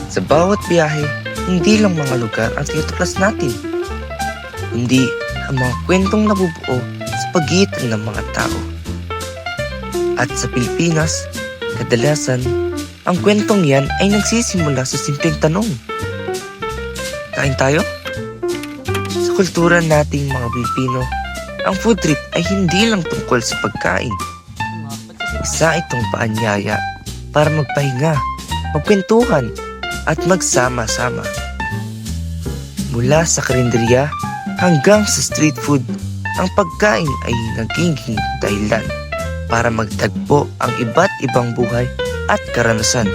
Sa bawat biyahe, hindi lang mga lugar ang tinutuklas natin, kundi ang mga kwentong nabubuo sa pagitan ng mga tao. At sa Pilipinas, kadalasan, ang kwentong yan ay nagsisimula sa simpleng tanong. Kain tayo? Sa kultura nating mga Pilipino, ang food trip ay hindi lang tungkol sa pagkain. Isa itong paanyaya para magpahinga, magkwentuhan, at magsama-sama. Mula sa karinderya hanggang sa street food, ang pagkain ay nagiging dahilan para magtagpo ang iba't ibang buhay at karanasan.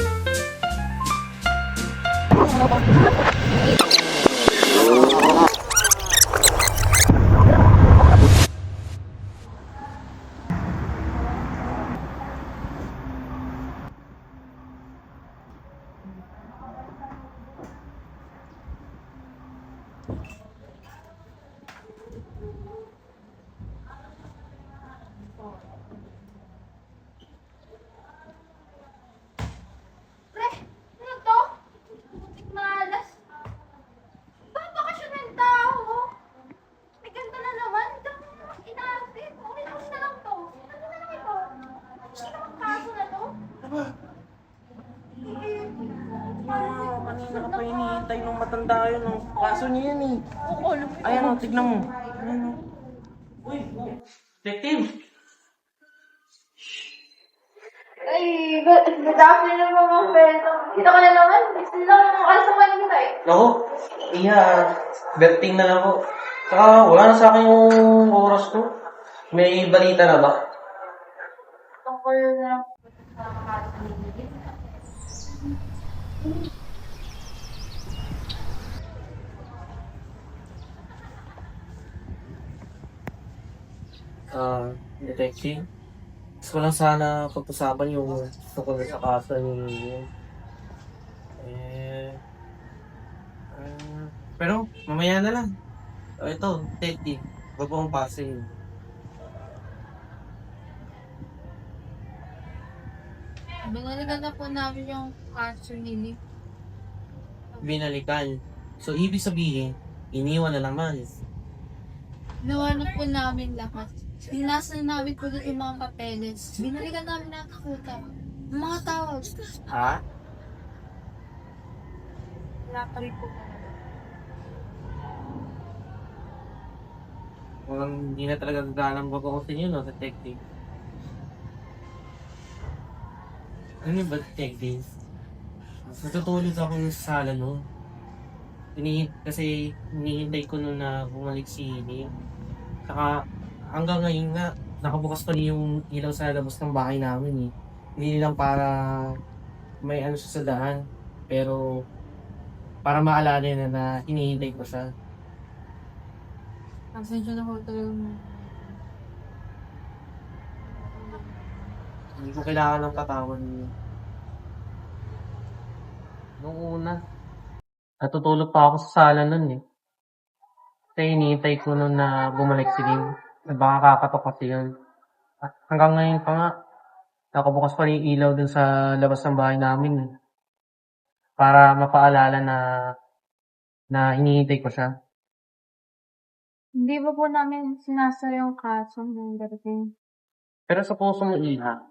Pre, ano to? Malas. Babakasyon ng tao. May ganda na naman. Dami naman inaasip. Okay na lang to. Ano na lang ito? Hindi naman kaso na to. Kanina ka pa hinihintay nung matanda yun. Ang kaso niya yan eh. Oo, alam mo. Ayan o, tignan mo. Ayan o. Uy, detective! Ay, good afternoon mga friends. Kita ka na naman. Gusto lang alas ang kanin kita eh. Naku, iya, betting na lang ako. Saka wala na sa akin yung oras ko. May balita na ba? Tungkol na sa kaso ni Lily. Detective? Gusto ko lang sana pag-usapan yung tungkol sa kaso ni Eh, pero mamaya na lang. Ito, detective. Huwag po akong pasin. Binalikan na po namin yung cancer nili. Binalikan. So, ibig sabihin, iniwan na naman. Nawanap po namin lahat. Sinasa namin po doon yung mga papeles. Binalikan namin nakakita. Yung mga tawag. Ha? Wala pa rin po. Walang hindi na talaga gaganang bago ko sa inyo, no, detective. Ano ba, detective? Natutulog ako sa sala, no? Kasi hinihintay ko nun na bumalik si Amy. Saka hanggang ngayon nga, nakabukas pa rin yung ilaw sa labas ng bahay namin eh. Hindi lang para may ano siya sa daan. Pero para maalala na na hinihintay ko siya. Pasensya na po talaga. Hindi ko kailangan ng katawan niyo. Noong una, natutulog pa ako sa sala nun eh. Kasi hinihintay ko nun na bumalik si Lim. Na baka kakatok kasi yun. At hanggang ngayon pa nga, nakabukas pa rin yung ilaw dun sa labas ng bahay namin eh. Para mapaalala na hinihintay ko siya. Hindi ba po namin sinasa yung kaso ng dating? Pero sa puso mo, Iha,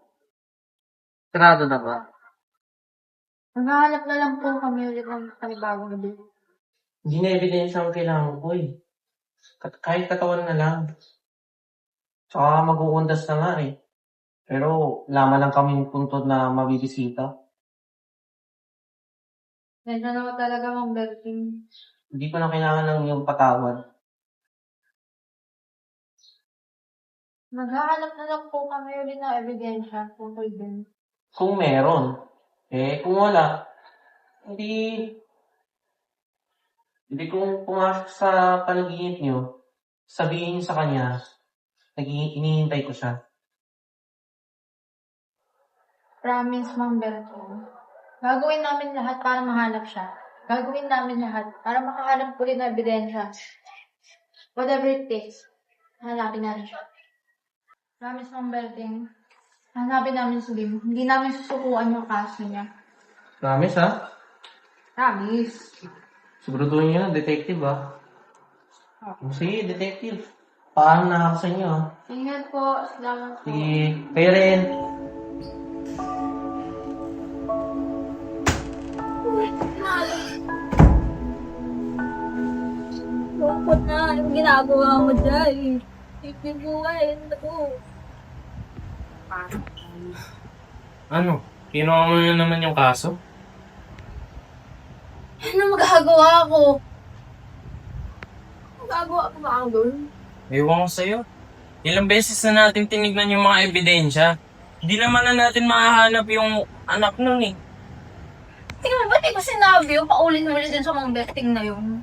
sarado na ba? Naghahanap na lang po kami ulit ng panibagong gabi. Hindi na ebidensya ang kailangan ko eh. Kahit katawan na lang. Tsaka mag-uundas na nga eh. Pero laman lang kaming puntod na mabibisita. Pasensya na po talaga mga dating. Hindi ko na kailangan ng iyong patawad. Naghahanap na lang po kami ulit ng ebidensya tungkol din. Kung meron. Kung wala, hindi kung pumasok sa panaginip niyo, sabihin niyo sa kanya, hinihintay ko siya. Promise, Ma'am Berto. Gagawin namin lahat para mahanap siya. Gagawin namin lahat para makahanap ulit ng ebidensya. Whatever it takes, hanapin natin siya. Promise, Ma'am Berting. Hanapin namin si Lim. Hindi namin susukuan yung kaso niya. Promise ha? Promise. Siguraduhin niyo na, detective ah. Sige, detective. Paalam na ako sa inyo ah. Ingat po. Salamat po. Sige, kayo rin. Lungkot na. Anong ginagawa mo dyan? Isip buhay. Ano? Ano? Kinuha mo na naman yung kaso? Ano magagawa ko? Magagawa ko ba ang doon? Ewan ko sa'yo. Ilang beses na natin tinignan yung mga ebidensya. Hindi naman na natin mahahanap yung anak nun eh. Tingnan mo, ba't di ko sinabi o paulit-ulit din sa mga betting na yun?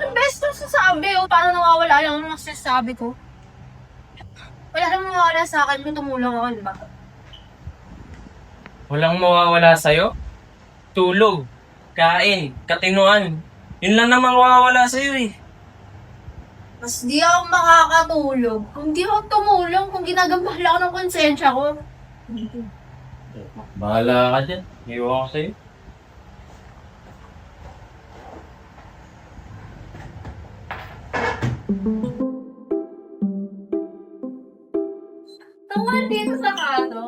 Ang best na sasabi o paano nawawala lang ang sinasabi ko? Wala namang mawawala sa akin kung tumulong ako, di ba? Walang mawawala sa'yo? Tulog, kain, katinuan. Yun lang naman mawawala sa'yo eh. Mas di ako makakatulog kung di ako tumulong, kung ginagambala ako ng konsensya ko. Bahala ka dyan. Iwan ko sa'yo. Tawag dito sa kato.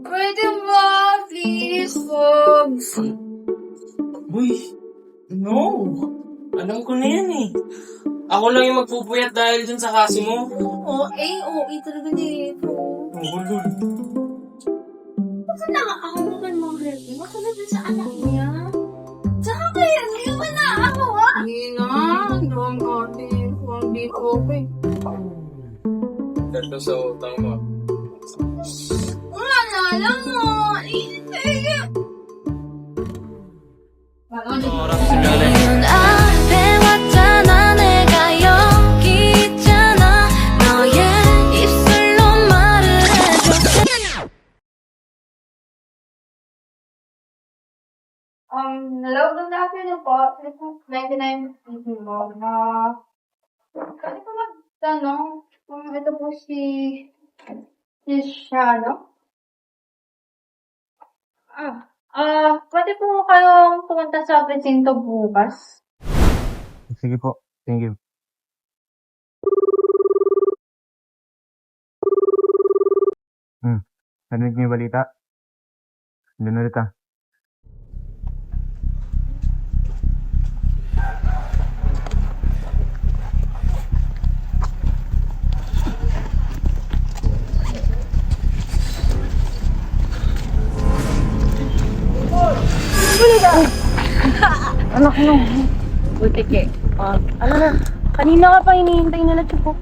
Pwede ba, please, Pogs? Uy, no. Alam ko na yan eh. Ako lang yung magpupuyat dahil dun sa kaso mo. OA talaga nito. Ulul. Baka nakakahawakan mo, Herky. Baka na dun sa anak niya. Tsaka kaya, hindi mo na ako, ha? Hindi na. Doon ko, hindi okay. Ganda sa utang mo. Maalala mo. Oras sigara. 넌 앞에 왔잖아 내가 여기 있잖아 너의 입술로 말을 해줘 Hello, good afternoon po. This is 99 mo na pwede po magtanong kung ito po si Shano? Pwede po kayong pumunta sa presinto bukas? Sige po. Thank you. Narinig niyo yung balita? Doon ulit ah. Buti ke. Ano na, kanina ka pa hinihintay na ko.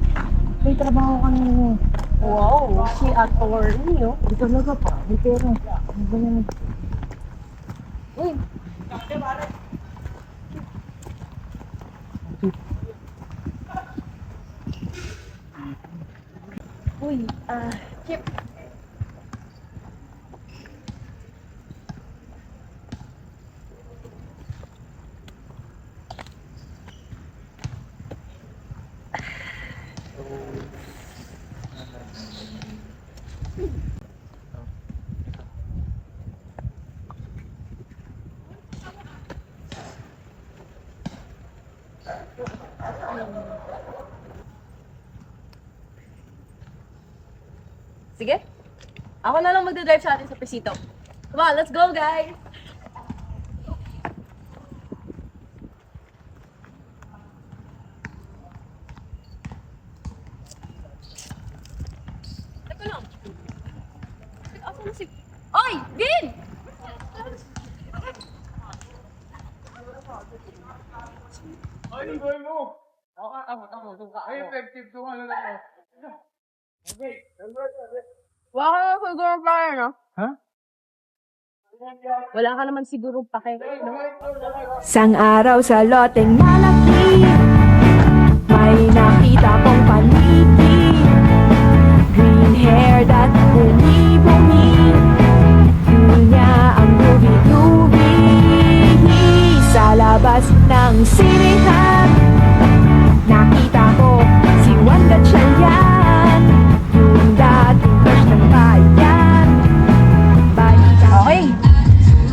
May trabaho ka na yun. Wow, si attorney, oh. Di talaga pa, may pera. Ano ba yan? Uy! Uy, Chip. Sige. Ako na lang magdadrive sa atin sa Pesito. Come on, let's go, guys! Teka lang. Asa na si... Oy! Vin! Wala ka naman siguro pake, no? Ha? Wala ka naman siguro pake. Sang araw sa loteng malaki, may nakita kong paniki. Green hair that bumi-bumi, yun niya ang lubi-lubi. Sa labas ng sinihan, nakita ko si Wanda Chayan, yung dating crush ng bayan. Balita Okay.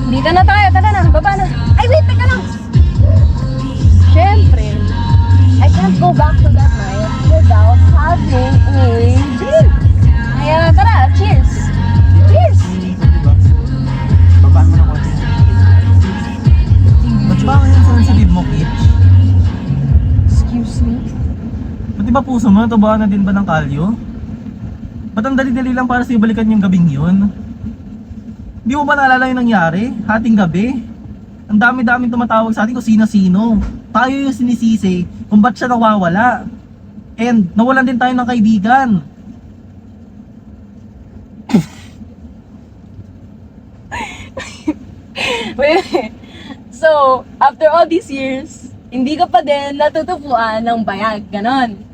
Dito na tayo. Tara na. Baba na. Ay, ba puso mo? Tubuan na din ba ng kalyo? Ba't ang dali-dali lang para sa'yo balikan yung gabing yun? Di mo ba naalala yung nangyari? Hating gabi? Ang dami-daming tumatawag sa atin kung sino-sino. Tayo yung sinisisi kung ba't siya nawawala. And nawalan din tayo ng kaibigan. Wait. So, after all these years, hindi ka pa din natutupuan ng bayag, ganon.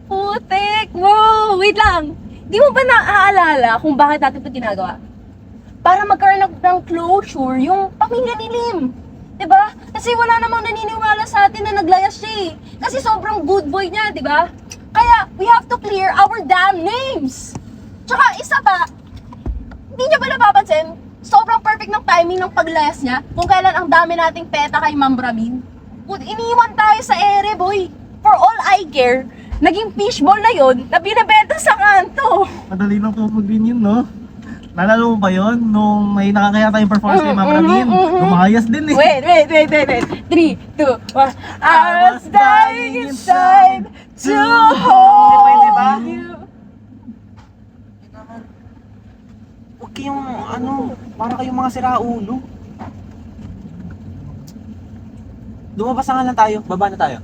Putik! Wow! Wait lang! Di mo ba naaalala kung bakit natin ito ginagawa? Para magkaroon ng closure yung pamilya ni Lim. Diba? Kasi wala namang naniniwala sa atin na naglayas siya eh. Kasi sobrang good boy niya, diba? Kaya, we have to clear our damn names! Tsaka, isa pa, hindi niya ba napapansin? Sobrang perfect ng timing ng paglayas niya kung kailan ang dami nating peta kay Ma'am Ramin. Iniwan tayo sa ere, boy. For all I care, naging fishball na yon na binibenta sa kanto. Madali lang tupag din yun, no? Nalala mo ba yun? Nung may nakakaya tayong performance kay Ma'am Ramin, lumayas din eh. Wait. 3, 2, 1. I was dying inside to hold you. Huwag kayong, para kayong mga siraulo. Lumabas na nga lang tayo, baba na tayo.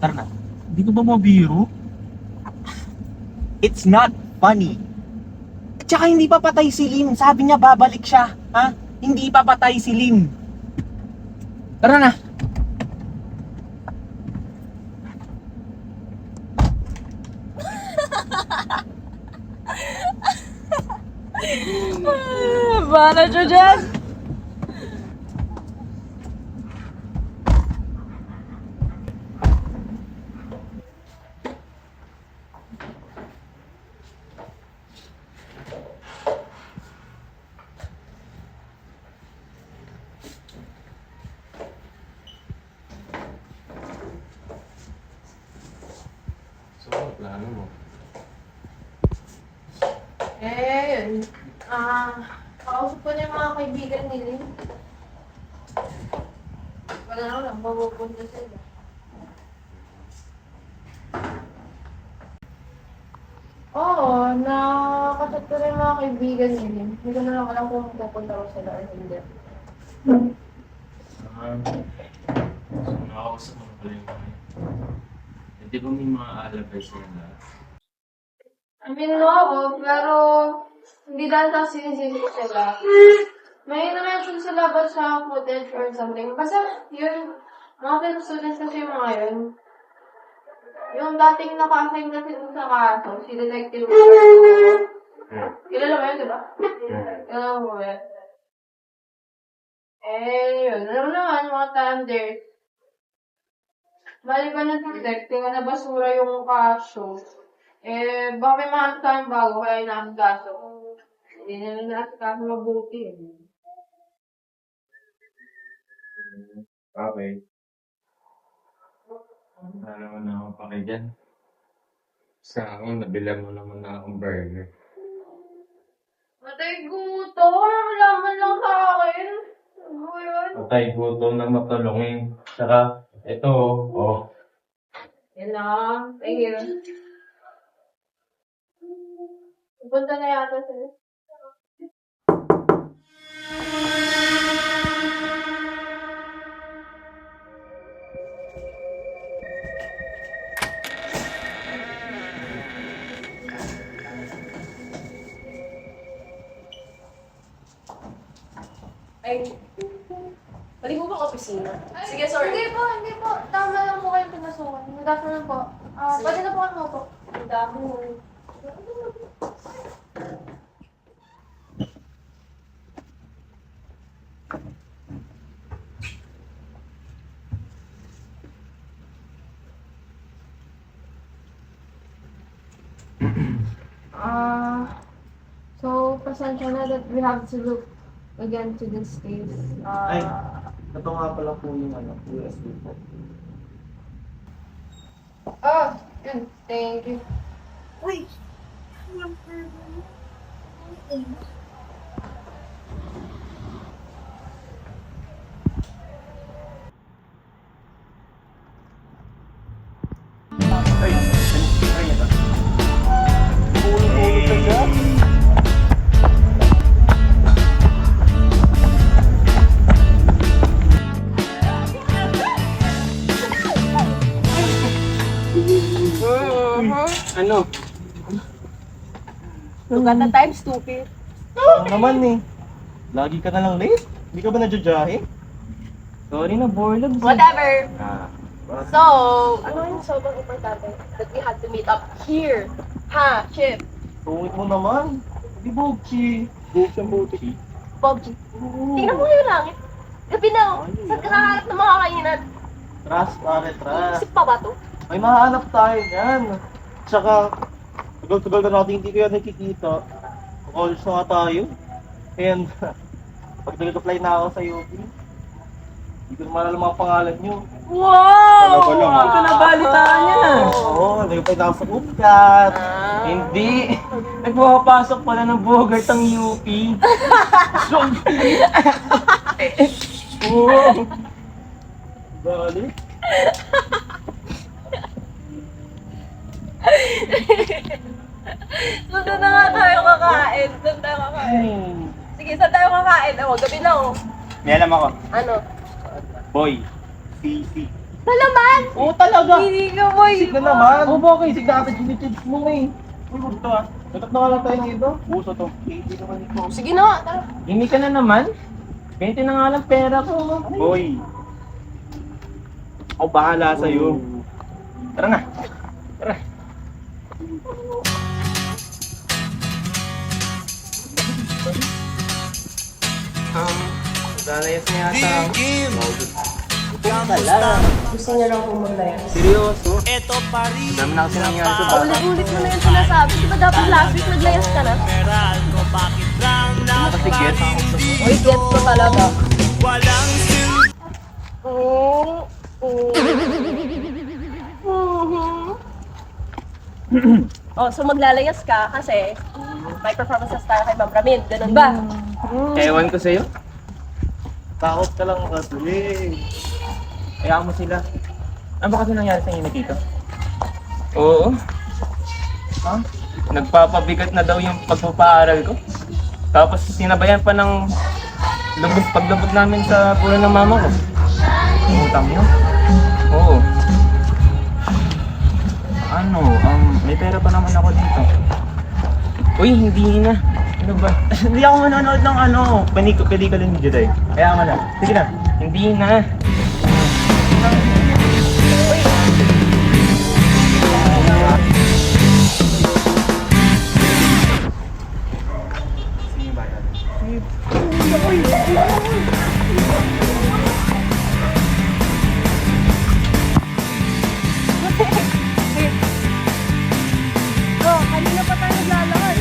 Tara na. Hindi ko ba mabiro? It's not funny. At saka hindi pa patay si Lim. Sabi niya babalik siya. Ha? Hindi pa patay si Lim. Tara na. Bahala siya dyan. So, ano plano mo? Yun. Kausap ko na yung mga kaibigan ni Lim. Wala na lang, mapupunta sila. Oo, nakakasat ko na yung mga kaibigan ni Lim. Hindi ko na lang alam kung pupunta ko sila or hindi. So, nakakausap mo na pala yung mga yun. Di ba may mga alabay sila na? I mean, oo, pero hindi dahil sa sinisisi ko sila. May na-mention sila ba sa footage or something? Basta yun, mga film students kasi yung mga yun. Yung dating naka-assign kasi dun sa kaso, si Detective Ricardo. Kilala mo yun, di ba? Kilala mo yun. Yun. Alam mo naman, mga standards. Bali ba ng detective na basura yung kaso? Baka may mga tayong bago, kaya inaamit kaso. Hindi nila natin kaso mabuti. Okay. Wala naman ako pakigyan. Sa akin, nabilang mo naman na akong burger. Matay gutom, malaman lang sa akin. Ano yun? Patay gutom na matulungin. Saka, ito, oh. Yan lang. Thank you. Pupunta na yata sila. Ay, balik mo ba ang opisina? Sige, sorry. Hindi po. Tama lang po kayong pinasukan. Nagdapo lang po. Pwede na po kayo mo po. Ang dami mo. So, pasensya na that we have to look again to this case. Ay, ito nga pala po yung USB po. Yun. Thank you. Uy! Ay, Ano? Look at the time, stupid. Ano naman eh. Lagi ka na lang late. Hindi ka ba nadyajahe? Sorry na, Borlog. Whatever. Ah. So, ano yung sobrang importante? That we had to meet up here. Ha, Chip? Tungit mo naman. Di Bogchi. Bogchi. Bobji. Tingnan mo yung langit. Gabi na, oh. Saan ka nakahanap ng mga kainan? Trust, pare, trust. Isip pa ba to? May mahanap tayo yan. Tsaka, tagal-tagal na natin hindi kaya nakikita. Calls na nga tayo. And, pag nag-apply na ako sa UP, hindi ko na maalala mga pangalan nyo. Wow! Talaga lang. Hindi ko nabalitaan yan ah. Oo, nag-apply na ako sa UPCAT. Hindi. Nagpapasok pala ng Bogart ang UP. Oo. Balik. Doon na nga tayo kakain. Doon tayo kakain. Sige, saan tayo kakain? Oh, gabi na, oh. May alam ako. Ano? Boy. CC. Talaman? Oo, talaga. Hindi ka, boy. Sig na naman. Oo, bakit? Sig na natin ginitid mo eh. Uy, huwag to ah. Nagat na lang tayo ng iba. Puso to. Hindi naman ito. Sige na, tara. Hindi ka na naman. 20 na nga lang pera ko. Boy. Ako bahala sa'yo. Tara na. Tara. Dalayas na yata ako. Gusto niya lang kung maglayas. Seryoso? Dami na kasi nangyari sa bata. Ulit-ulit mo na yung sinasabi. Di ba dapat last week naglayas ka na? Kasi get ako. Uy, get ko talaga. Oh, so maglalayas ka kasi may performances tayo kay Ma'am Ramin. Ganun ba? Ewan ko sa'yo. Takot ka lang kasi. Kaya mo sila. Ano ba kasi nangyari sa inyo dito? Oo. Ha? Nagpapabigat na daw yung pagpapaaral ko. Tapos sinabayan pa ng paglubog namin sa puro ng mama ko. Utang yun. Oo. Ano, may pera pa naman ako dito. Uy, hindi na. Ano ba? Hindi ako manonood ng pelikula ni Juday. Kaya nga na. Sige na. Hindi na. Oh, kanina pa tayo naglalakad.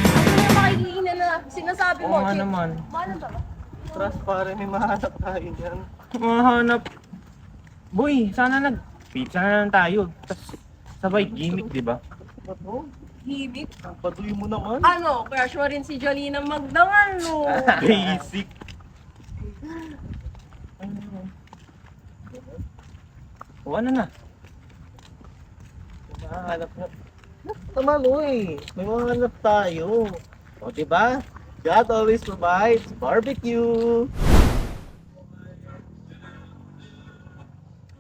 Ano yung makikiinan na sinasabi mo, Oo nga Chip? naman. Maalam ba ba? Trust pare, may mahanap tayo dyan. Mahanap. Boy, pizza na lang tayo. Tapos sabay gimmick, di ba? Bato? Hibik. Patuloy mo naman. Ano, kaya sure rin si Jolina magdangal, no? Basic. O ano na? Mahanap na. Tama eh. May mahanap tayo. O diba? God always provides barbecue.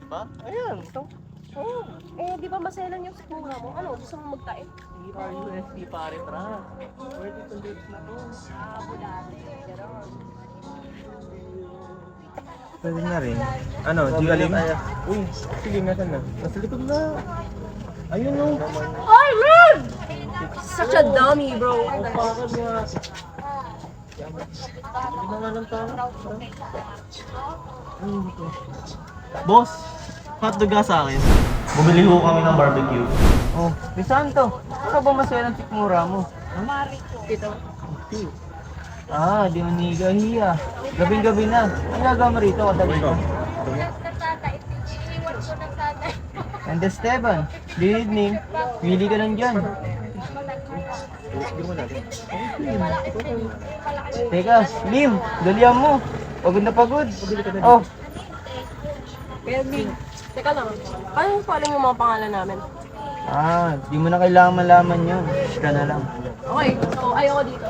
Diba? Ayan. Oh, di ba maselan yung sikmura mo? Ano, gusto mo magtain? RUSD pare, tra. Worthy to live na to. Bulate, gano'n. Pwede na rin. Ano, Gigalim? Uy, sige nga na. Nasa likod na. Ayun o. Ay, man! Such a dummy, bro. Bakit nga? Hindi na nga lang tayo. Boss, hotdog ka sa akin. Bumili ho kami ng barbecue. Oh, Crisanto, ano ba masaya ng sikmura mo? Ito. Ah, di mo nigahiya. Gabing-gabi na. Ang nagawa mo rito, katabi ko. And Esteban, good evening. Pili ka lang dyan. Teka, Lim, dalihan mo. Pagod na pagod. Oh, Kaya, teka lang. Paano mo alam yung mga pangalan namin? ah, di mo na kailangan malaman yun. Shh ka na lang. Okay, so ayoko dito.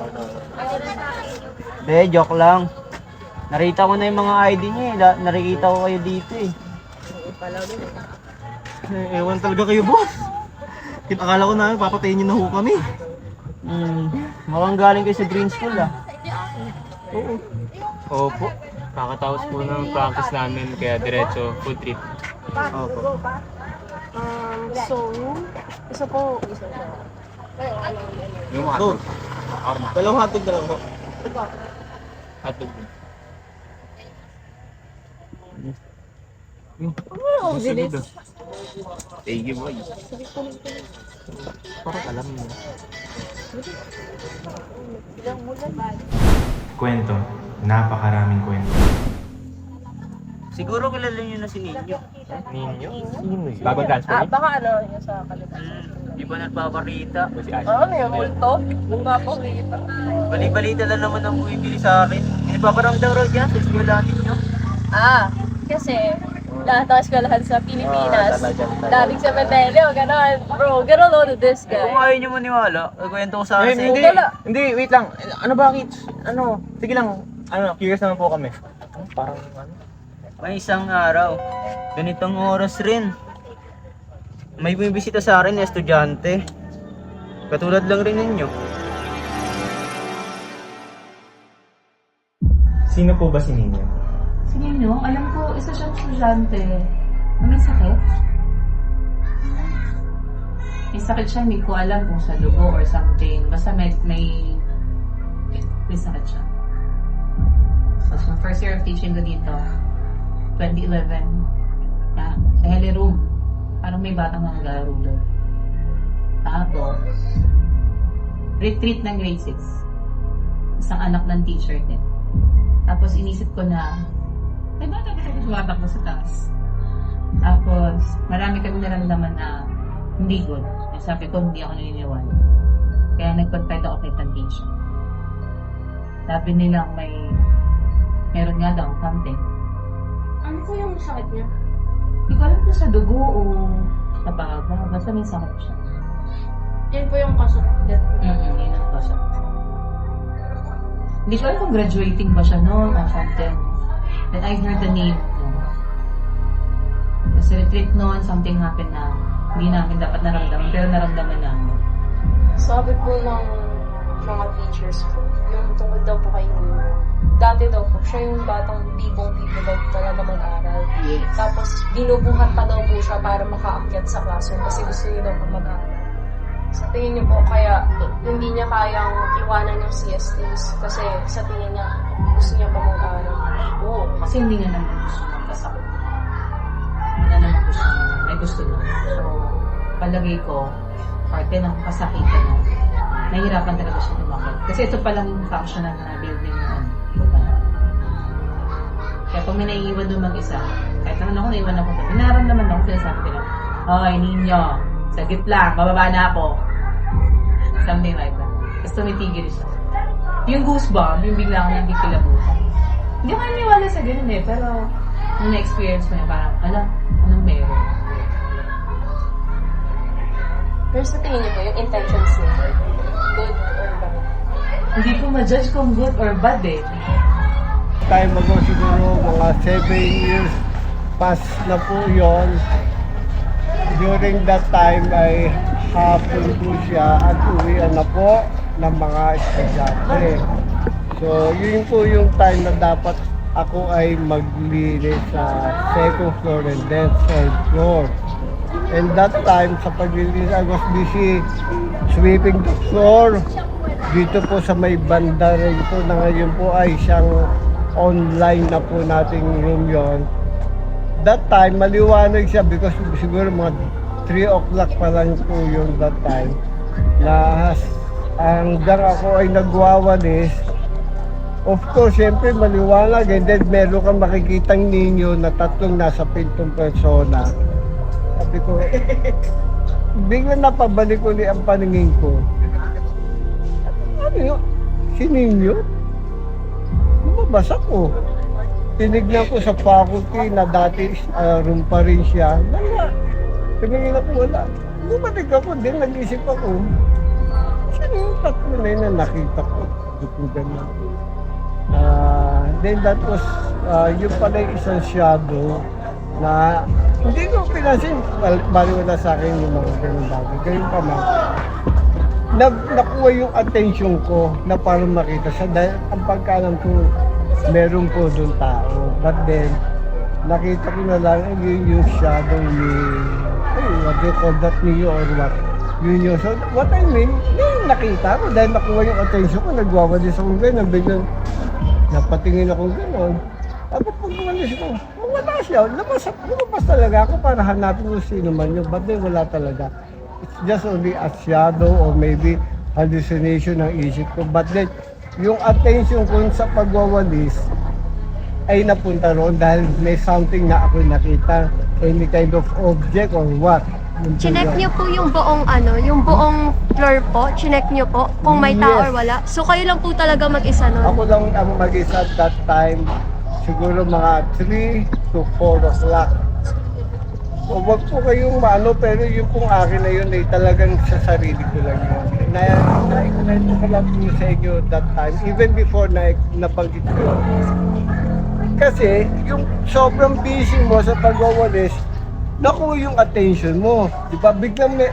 De, joke lang. Narita ko na yung mga ID niyo eh. Nakikita ko kayo dito eh. Ewan talaga kayo, boss. Akala ko na papatayin niyo na ho kami. Mukhang galing kayo sa green school ah. Opo. Kakatapos po ng practice namin kaya diretso food trip. Opo. So, isa po. Yung Go. Dalawang hotdog na lang po. hotdog. Oh, bilis. Thank you, boy. Parang alam niyo. Kwento. Napakaraming kwento. Siguro kilala niyo na si Ninyo. Ninyo? Babagans po Baka ano, yung sa kalimutan. Di ba nagpaparita? May multo? Kung nga po, kita. Bali-balita lang naman ang bumibili sa akin. Inipaparamdam raw dyan sa eskwela ninyo. Kasi lahat ng eskwelahan sa Pilipinas, talaga. daming sementeryo, gano'n. Bro, get a load of this guy. Kung ayaw niyo maniwala, kwento ko sa akin. Hindi, hindi, wait lang. Ano bakit? Ano? Sige lang. Curious naman po kami. Parang ano? May isang araw, ganitong oras rin. May bumibisita sa akin na estudyante. Katulad lang rin ninyo. Sino po ba si Ninyo? Sige nyo, alam ko, isa siyang estudyante na may sakit. May sakit siya, hindi ko alam kung sa dugo or something. Basta may sakit siya. So, first year of teaching ko dito, 2011. Sa Heli Room. Parang may batang naglalaro doon. Tapos, retreat ng grade 6. Isang anak ng teacher din. Tapos inisip ko na, may bata kasi tumatakbo sa taas. Tapos, marami kami naramdaman na hindi good. Sabi ko, hindi ako naniniwala. Kaya nag-confide ako kay teacher. Sabi nila meron nga daw something. Ano po yung sakit niya? Hindi ko alam kung sa dugo o sa baga. Basta may sakit siya. Yan po yung cause of death. Yun ang cause of death. Hindi ko alam kung graduating ba siya noon or something. Then I heard the name. Kasi retreat noon, something happened na hindi namin dapat naramdaman, pero naramdaman namin. Sabi po ng mga teachers ko, yung tungkol daw po kay Nino. Dati daw po, siya yung batang bibong-bibo daw talaga mag-aral. Yes. Tapos, binubuhat pa daw po siya para makaakyat sa classroom kasi gusto niya daw po mag-aral. Sa tingin niyo po, kaya hindi niya kayang iwanan yung CSTs kasi sa tingin niya, gusto niya pa mag-aral. Oo, kasi hindi nga naman gusto magkasakit. Hindi nga naman gusto may gusto na. So, palagay ko, parte ng kasakitan na nahihirapan talaga siya lumakit. Kasi ito pa lang yung function na building na kaya kung may naiiwan doon mag-isa, kahit naman ako naiwan ako doon, naramdaman ako, sinasabi ko lang, "Hoy, Ninyo, sagit lang, bababa na ako." Something like that. Tapos tumitigil siya. Yung goosebump, yung bigla akong hindi kilabutan. Hindi ko naniwala sa ganun eh, pero nung na-experience mo yun, parang, anong meron? Pero sa tingin niyo po, yung intentions niya, good or bad? Hindi ko ma-judge kung good or bad eh. Time ago siguro, mga 7 years past na po yon. During that time ay hapon po siya at uwian na po ng mga estudyante. So yun po yung time na dapat ako ay maglinis sa second floor and then third floor. And that time sa paglilinis, I was busy sweeping the floor. Dito po sa may banda rin po na ngayon po ay siyang online na po nating room yon. That time, maliwanag siya because siguro mga 3 o'clock pa lang po yun that time. Na hanggang ako ay nagwawalis. Of course, siyempre maliwanag and then meron kang makikitang ninyo na tatlong nasa pintong persona. Sabi ko, bigla napabalik ulit ang paningin ko. Ano yun? Si Ninyo? Lumabas ako. Tinignan ko sa faculty na dati room pa rin siya. Wala. Tumingin ako, wala. Bumalik ako din, nag-isip ako. Saan yung tatlo na yun na nakita ko? Tutugan na. Then that was, yung pala yung isang shadow na Hindi ko pinansin, baliwala sa akin yung mga ganun bagay. Ganun pa man. Nakuha yung attention ko na parang makita siya dahil ang pagkaalam ko meron po doon tao. But then, nakita ko na lang yung shadow ni, what do you call that, Neo or what? Yun yun. So, what I mean, yung nakita ko dahil nakuha yung attention ko, nagwawalis akong gano'n, biglang napatingin akong gano'n. Tapos pag umalis ko, wala siya. Lumabas talaga ako para hanapin kung sino man yun. But then wala talaga. It's just only a shadow or maybe hallucination ng isip ko. But then, yung attention ko sa pagwawalis ay napunta roon dahil may something na ako nakita. Any kind of object or what. Chinek niyo po yung buong yung buong floor po? Chinek niyo po kung may tao or wala? So kayo lang po talaga mag-isa nun? Ako lang ang mag-isa at that time. Siguro mga 3 to 4 o'clock. O wag po kayong pero yung pong akin na yun ay talagang sa sarili ko lang yun. Naikunan ko lang po sa inyo that time, even before na nabanggit ko. Kasi yung sobrang busy mo sa pagwawalis, nakuha yung attention mo. Di ba? Biglang may...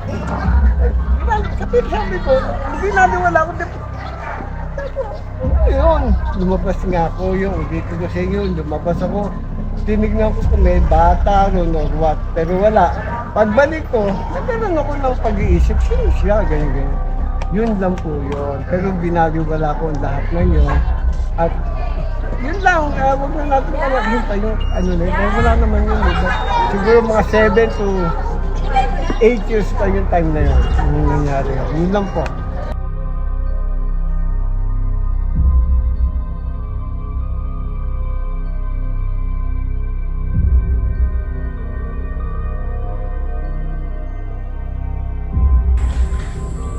sabi ko, hindi naniwala ako. Yun, lumabas nga ako yung dito ko sa inyo, lumabas ako. Tinignan ko kung may bata ron or what, pero wala. Pagbalik ko, nagkaroon ako ng pag-iisip, sino siya, ganyan. Yun lang po yun. Pero binaliwala ko ang lahat ng yun. At yun lang, huwag na natin makakita yung wala naman yun. Siguro mga 7 to 8 years pa yung time na yun. Yung nangyari yun. Yun lang po.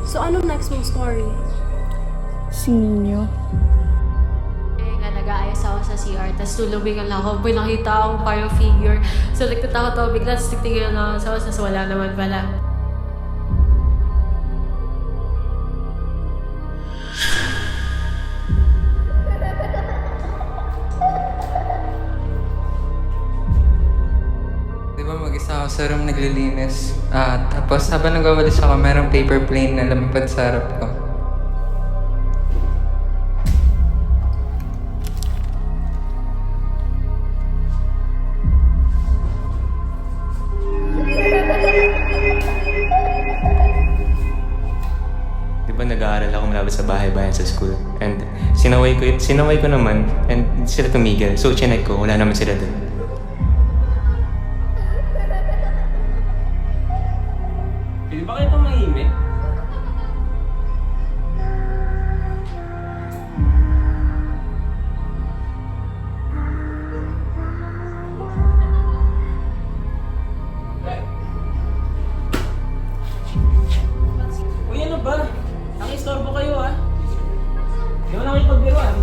So, anong next mong story? Si Nino. Nag-aayos ako sa CR, tapos tulubingan lang ako. Nakita akong parang figure. So, nagtatakot ako bigla, tapos tignan ako sa tapos wala naman pala. Di ba mag-isa ako sa room naglilinis? Tapos habang nagwawalis ako, merong paper plane na lumipad sa harap ko. Di ba nag-aaral ako malapit sa bahay-bayan sa school? And sinaway ko naman and hindi sila tumigil. So chinek ko, wala naman sila dun. Pwede ba kayo tumahimik? Uy, ano ba? Nakistorbo kayo ah. Di ba nakipagbiruan?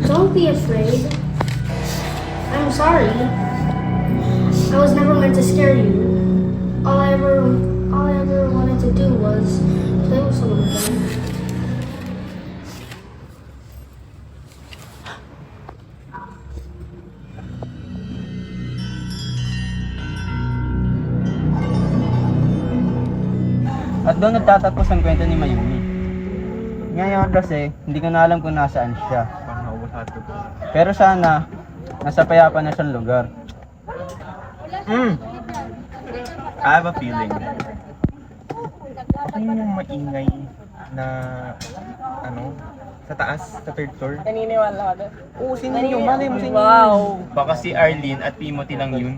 Don't be afraid. I'm sorry. I was never meant to scare you. All I ever wanted to do was play with someone again. At doon nagtatapos ang kwento ni Mayumi. Ngayon kasi, hindi ko na alam kung nasaan siya. Pero sana, nasa payapa na siyang lugar. I have a feeling. Ano yung maingay na, sa taas, sa third floor? Naniniwala ka doon? Oo, sino yun? Malay mo sino Wow. yun? Baka si Arlene at Timothy lang yun.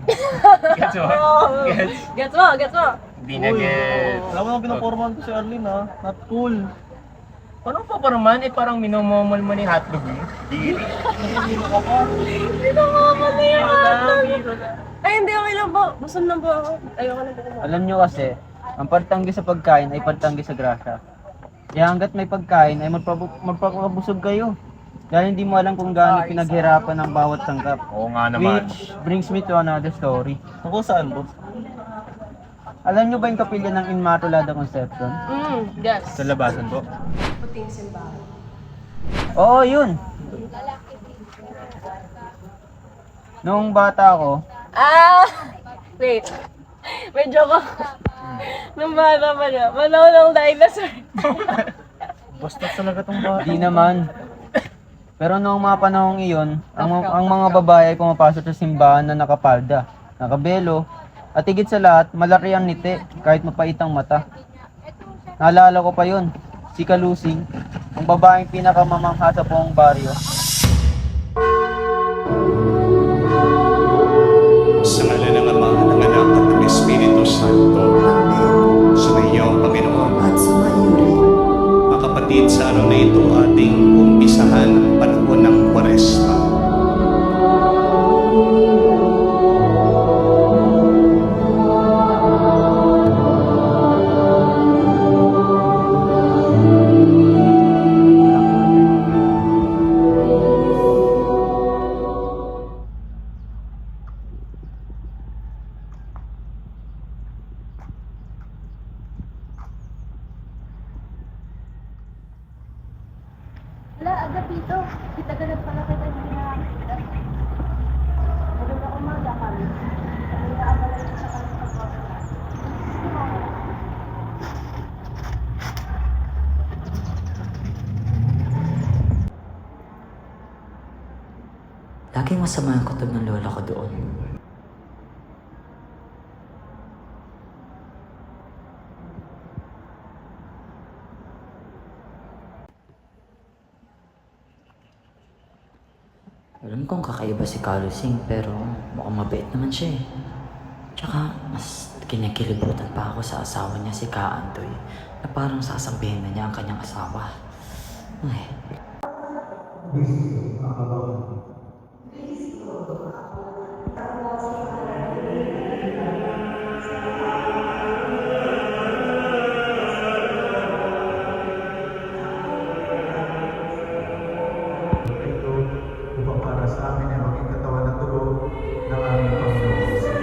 Gets mo? Gets? Gets mo, gets mo. Hindi na gets. Alam mo na pinapormahan ko si Arlene ha. Not cool. Parang paparman, parang minomomol mo ni hotdog mo. Dili. Sino nga pala yung hotdog? Ay, hindi, okay lang po. Busog lang po ako. Ayoko na po. Alam nyo kasi, ang pagtanggi sa pagkain ay pagtanggi sa grasya. Kaya hanggat may pagkain ay magpapabusog kayo. Dahil hindi mo alam kung gaano pinaghirapan ng bawat sangkap. Oo nga naman. Which brings me to another story. Ako saan, boss? Alam nyo ba yung kapilya ng Immaculada Conception? Yes. Sa labasan po. Puting simbahan. Oo, yun. Nung bata ako, Wait. Medyo ko. Nung bata pa niya, manaw ng dinosaur. Basta talaga tong bata. di naman. Pero noong mga panahong iyon, ang mga babae ay pumapasok sa simbahan na nakapalda, nakabelo, at higit sa lahat, malaki ang ngiti kahit mapait ang mata. Naalala ko pa yun, si Kalusing, ang babaeng pinakamamangha sa buong baryo. Sa ngala ng Ama, ng Anak at ng Espiritu Santo. Amen. Sumayaw, Panginoon. At sumayo rin. Mga kapatid, sa araw na ito ating umpisahan ang panahon ng Kwaresma. Wala, agapito. Kita-ganap pala kita hindi nakakita. Maganda umaga kami. Kami naabala rin sa kami pagkakita. Laging masama ang kutob ng lola ko doon. Alam kong kakaiba si Kalusing pero mukhang mabait naman siya eh. Tsaka mas kinikilibutan pa ako sa asawa niya si Ka Antoy na parang sasabihin na niya ang kanyang asawa. Ay. upang para sa amin ay maging katawan at dugo ng aming Panginoon Jesus.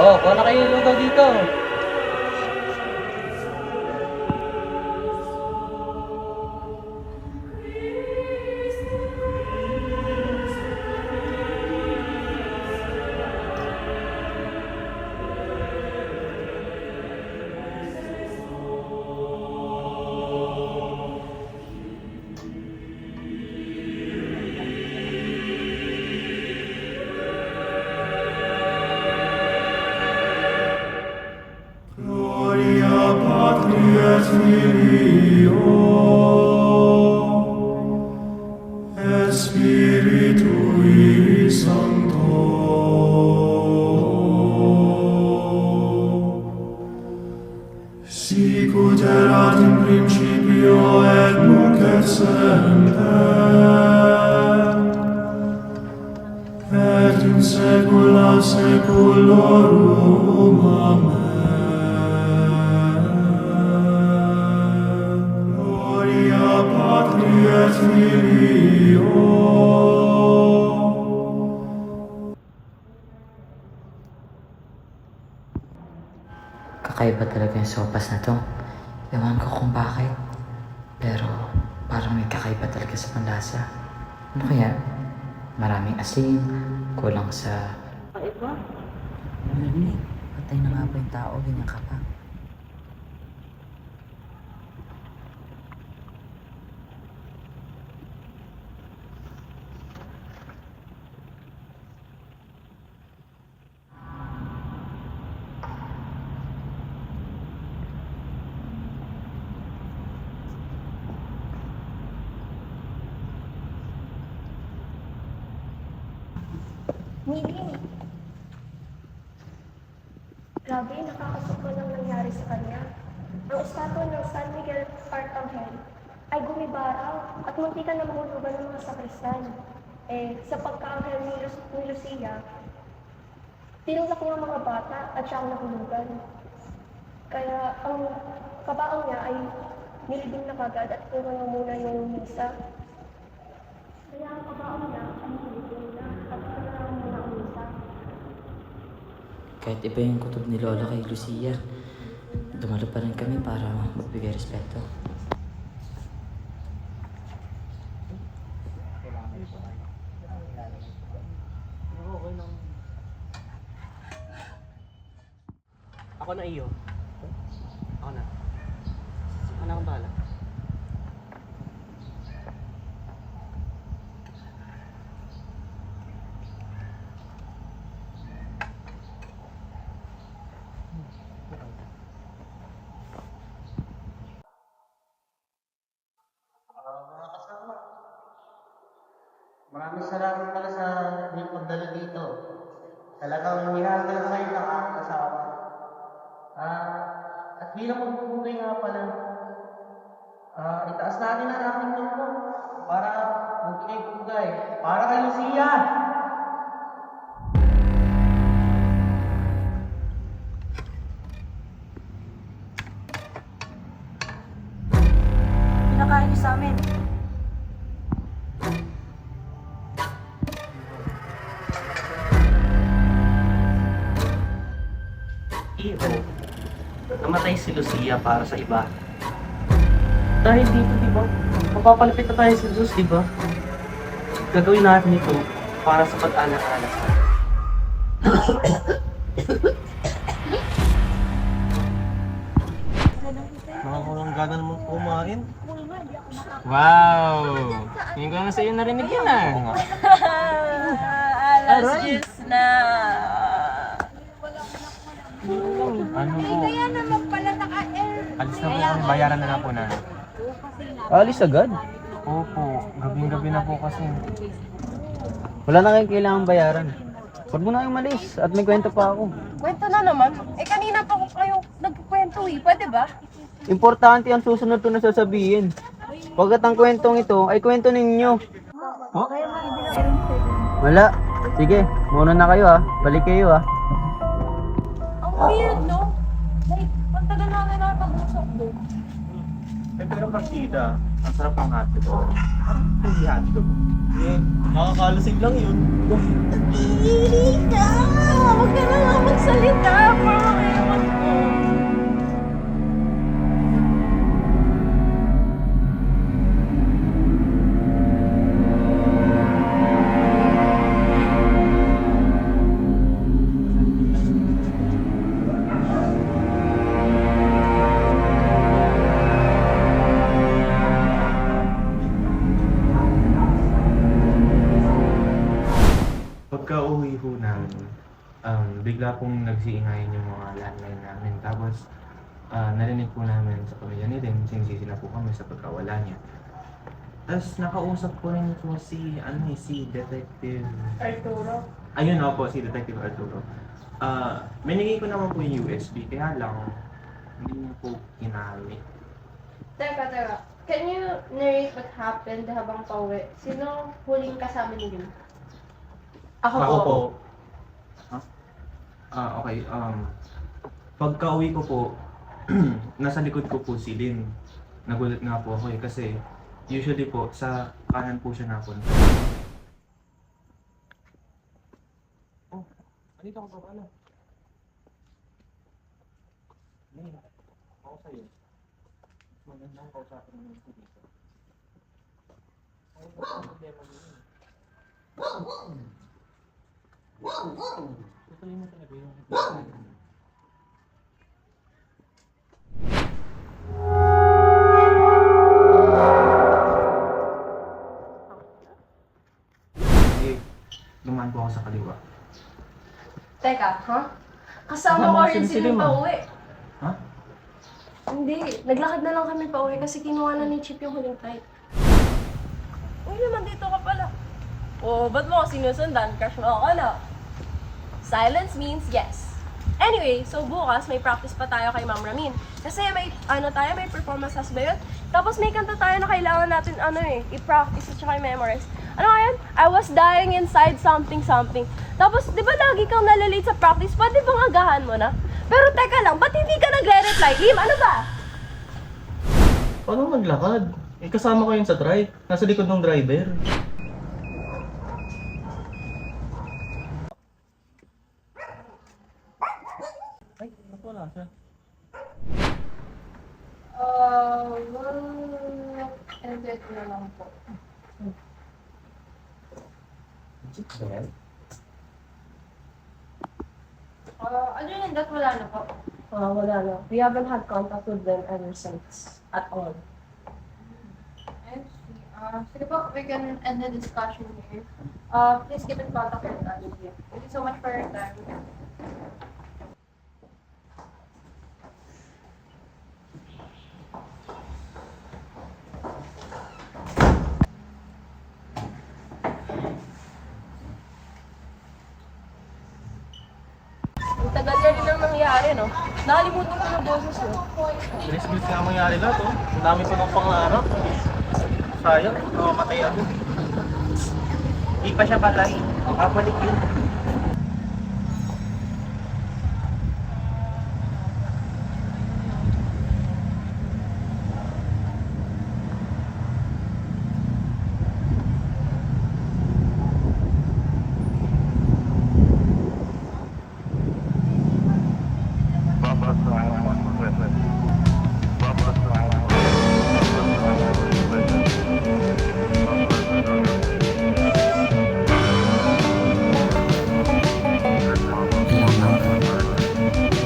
Oh, kuha na kayo yung lugaw dito. Gloria Patri et Filio et Spiritui Sancto. Sic ut erat in principio et nunc et semper et in saecula saeculorum. Amen. Gloria Patri et Filio. Kakaiba talaga yung sopas na to. Ewan ko kung bakit. Pero parang may kakaiba talaga sa panlasa. Ano kaya? Maraming asin, kulang sa... Iba? Patay na nga ba yung tao, ganyan ka pa? Mili. Grabe, nakakasukma lang nangyari sa kanya. Ang estatwa ng San Miguel Arcangel ay gumibaraw at muntikan na mahulugan ng mga sakristan. Sa pagka-anghel ni Lucia, tinulak niya ang mga bata at siyang nahulugan. Kaya ang kabaong niya ay nilibing na kagad at puro na muna yung misa. Kaya ang kabaong niya ay nilibing na at puro na muna ang misa. Kahit iba yung kutob ni Lola kay Lucia, dumalo pa rin kami para magbigay respeto. Ako na iyo. Ako na. Ako na akong bahala. Mga kasama, maraming salamat pala sa inyong pagdala dito. Talagang minahal kayo ng aking asawa. At bilang magpupugay nga pala, itaas natin ang aking tulong para magbigay-pugay. Para kay Lucia! Pinakain niyo sa amin. Iyo, namatay si Lucia para sa iba. Dahil dito, di ba? Mapapalapit na tayo sa Diyos, di ba? Gagawin natin ito para sa pag-anak-anak. Nakakulangganan mo kumain. Wow! Ngayon ko na sa iyo narinig yan ah. Alas 10 na. Ano po? Kaya naman pala naka-air. Alis na po kami, bayaran na lang po na. Alis agad? Opo, gabing-gabi na po kasi. Wala na kayong kailangang bayaran. Huwag mo na kayong malis at may kwento pa ako. Kwento na naman. Kanina pa ko kayo nagkwento Pwede ba? Importante ang susunod ko na sasabihin. Pagkat ang kwentong ito ay kwento ninyo. Oh? Wala. Sige, muna na kayo ha. Balik kayo ha. Ang weird, no? Like, ang tagal namin nakapag-usap doon. pero partida, ang sarap ng hotdog. Parang hindi hotdog. Eh, nakakalasing lang yun. Pili ka! Huwag ka na nga magsalita. Parang ewan ko. Pagka uwi ho namin, bigla pong nagsiingayin yung mga landline namin. Tapos, narinig po namin sa pamilya ni Rin, sinisisi na po kami sa pagkawala niya. Tapos, nakausap ko rin po si Detective Arturo? Ayun na po, si Detective Arturo. Binigay ko naman po yung USB, kaya lang, hindi niya po kinamit. Teka. Can you narrate what happened habang pauwi? Sino huling kasama niyo yun? Ako po. Okay. Pagka uwi ko po, nasa likod ko po si Lynn. Nagulat nga po ako kasi usually po sa kanan po siya napunta. Oh, andito ako pa pala. Lynn, ako sa'yo. Magandang kausapin mo dito. Ay, ang problema mo yun. Tutuloy mo talaga yung dumaan po ako sa kaliwa. Teka, ha? Kasama ko rin sila pauwi. Ha? Hindi, naglakad na lang kami pauwi kasi kinuha na ni Chip yung huling flight. Uy naman, dito ka pala. Oh, ba't mo ako sinusundan? Crush mo ako, no? Silence means yes. Anyway, so bukas may practice pa tayo kay Ma'am Ramin. Kasi may performance ba yun? Tapos may kanta tayo na kailangan natin i-practice at saka i-memorize. Ano nga yan? I was dying inside something. Tapos, di ba lagi kang nalalate sa practice? Pwede bang agahan mo na? Pero teka lang, ba't hindi ka nagre-reply? Lim, ano ba? Paano maglakad? Eh, kasama ko yun sa drive. Nasa likod ng driver. Ay, wala siya. Edit na lang po. Ano yun? That wala na po. Wala na. We haven't had contact with them ever since. At all. Sige po, we can end the discussion here. Please keep in contact with us. Thank you so much for your time. Ang tagal na rin ang nangyari, no? Nakalimutan ko na boses, no? Bilis-bilis nga mangyari lahat, oh. Ang dami ko ng pangarap. Sayang, namamatay ako. Di pa siya patay. Kapalik yun.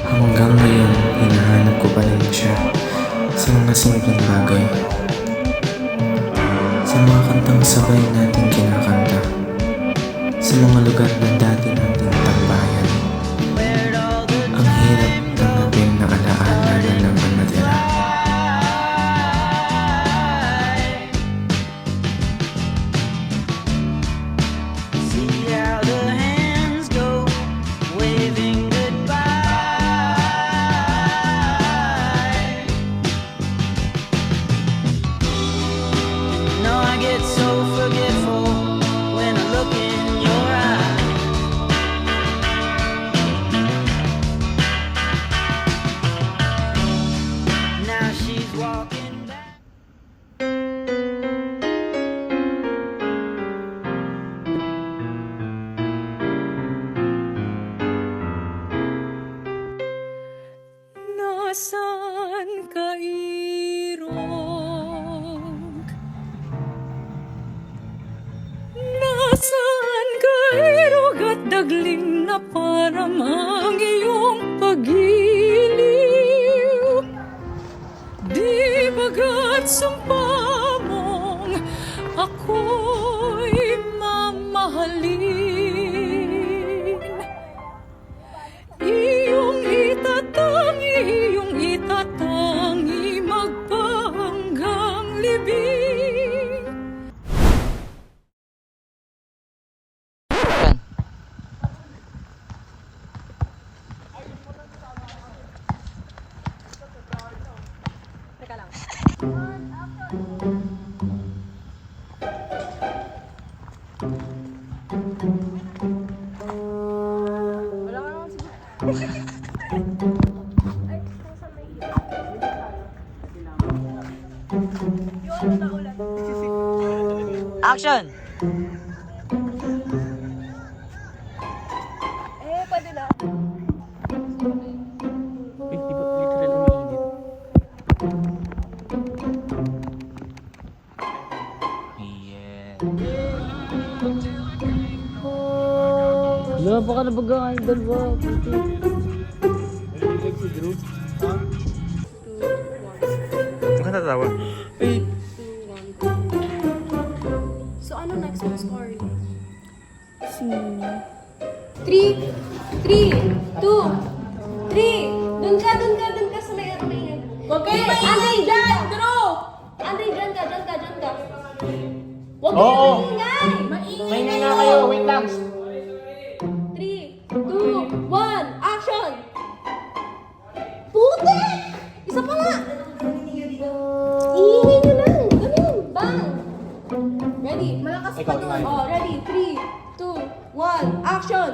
Hanggang ngayon, hinahanap ko pa rin siya sa mga simpleng bagay. Sa mga kantang sabay nating kinakanta. Sa mga lugar na dati nating tambayan. Ang hirap ng ating naalaala na naman natira. See how the hands go, waving goodbye. No, I get so forgetful when I look in your eyes. Now she's walking back. saan kay rugat dagling na parang ang iyong pag-iliw. Di bagat sumpa mong ako'y mamahalin. Iyong itatangi magpahanggang libing. Action! Pwede na. Eh, di ba literal umiinit? Wala pa ka na bagang idol ba? Si Drew. Huwag ka natawa. So, ano next na story? Sino? 3, 2, 3. Dun ka sa may ano na yan. Huwag kayo maingay dyan! Drew! Anday, dyan ka. Huwag kayo maingay! Maingay nga kayo, wait lang. 3, 2, 1, action! Putik! Isa pa nga! Iingay nyo lang! Ganun! Bang! Ready? Malakas Ikaw, pa doon. ikaw. Oh, ready? 3, 2, 1, action!